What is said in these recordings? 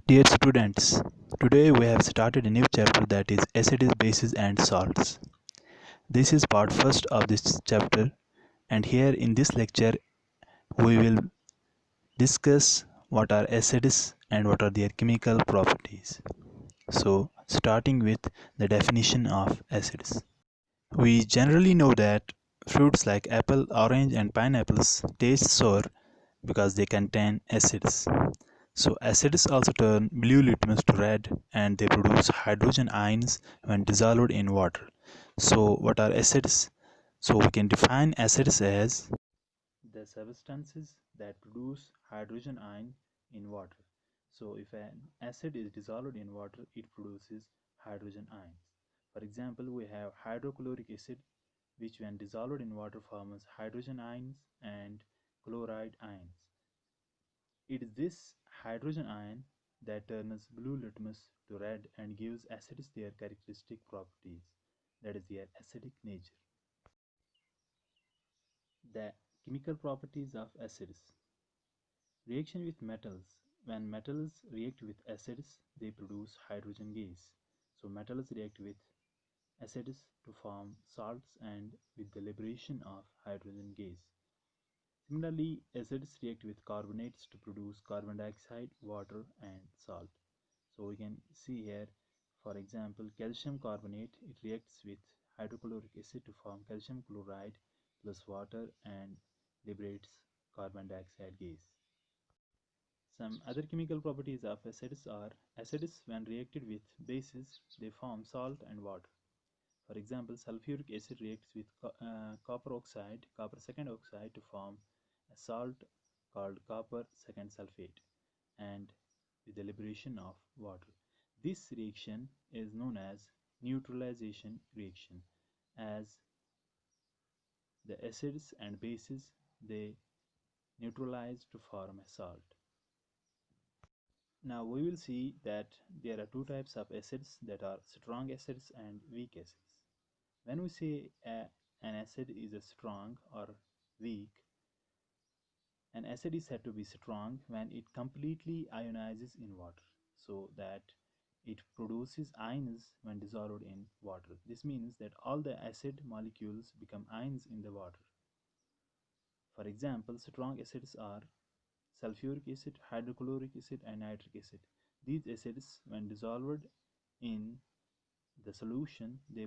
Dear students, today we have started a new chapter that is acids, bases and salts. This is part first of this chapter, and here in this lecture we will discuss what are acids and what are their chemical properties. So starting with the definition of acids. We generally know that fruits like apple, orange and pineapples taste sour because they contain acids. So acids also turn blue litmus to red and they produce hydrogen ions when dissolved in water. So what are acids? So we can define acids as the substances that produce hydrogen ion in water. So if an acid is dissolved in water, it produces hydrogen ions. For example, we have hydrochloric acid, which when dissolved in water forms hydrogen ions and chloride ions. It is this hydrogen ion that turns blue litmus to red and gives acids their characteristic properties, that is their acidic nature. The chemical properties of acids. Reaction with metals. When metals react with acids, they produce hydrogen gas. So metals react with acids to form salts and with the liberation of hydrogen gas. Similarly, acids react with carbonates to produce carbon dioxide, water and salt. So we can see here, for example, calcium carbonate, it reacts with hydrochloric acid to form calcium chloride plus water and liberates carbon dioxide gas. Some other chemical properties of acids are acids when reacted with bases, they form salt and water. For example, sulfuric acid reacts with copper oxide, copper second oxide to form a salt called copper second sulfate and with the liberation of water. This reaction is known as neutralization reaction, as the acids and bases they neutralize to form a salt. Now we will see that there are two types of acids, that are strong acids and weak acids. When we say an acid is a strong or weak, an acid is said to be strong when it completely ionizes in water, so that it produces ions when dissolved in water. This means that all the acid molecules become ions in the water. For example, strong acids are sulfuric acid, hydrochloric acid, and nitric acid. These acids, when dissolved in the solution, they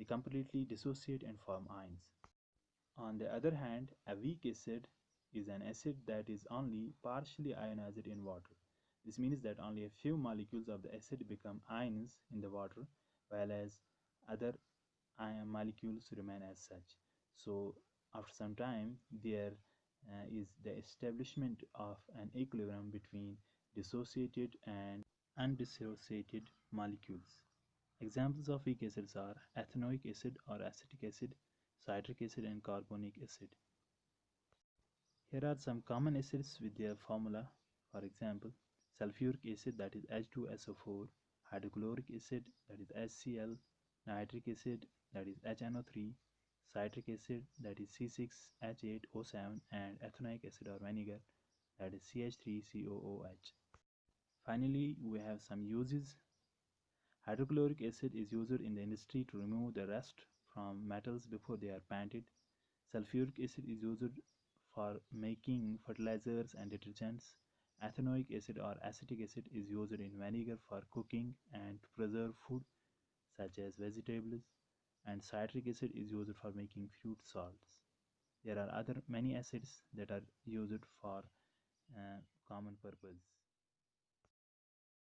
completely dissociate and form ions. On the other hand, a weak acid is an acid that is only partially ionized in water. This means that only a few molecules of the acid become ions in the water, while as other ion molecules remain as such. So after some time, there is the establishment of an equilibrium between dissociated and undissociated molecules. Examples of weak acids are ethanoic acid or acetic acid, citric acid, and carbonic acid. Here are some common acids with their formula. For example, sulfuric acid, that is H2SO4, hydrochloric acid, that is HCl, nitric acid, that is HNO3, citric acid, that is C6H8O7, and ethanoic acid or vinegar, that is CH3COOH. Finally, we have some uses. Hydrochloric acid is used in the industry to remove the rust from metals before they are painted. Sulfuric acid is used for making fertilizers and detergents. Ethanoic acid or acetic acid is used in vinegar for cooking and to preserve food such as vegetables. And citric acid is used for making fruit salts. There are other many acids that are used for common purpose.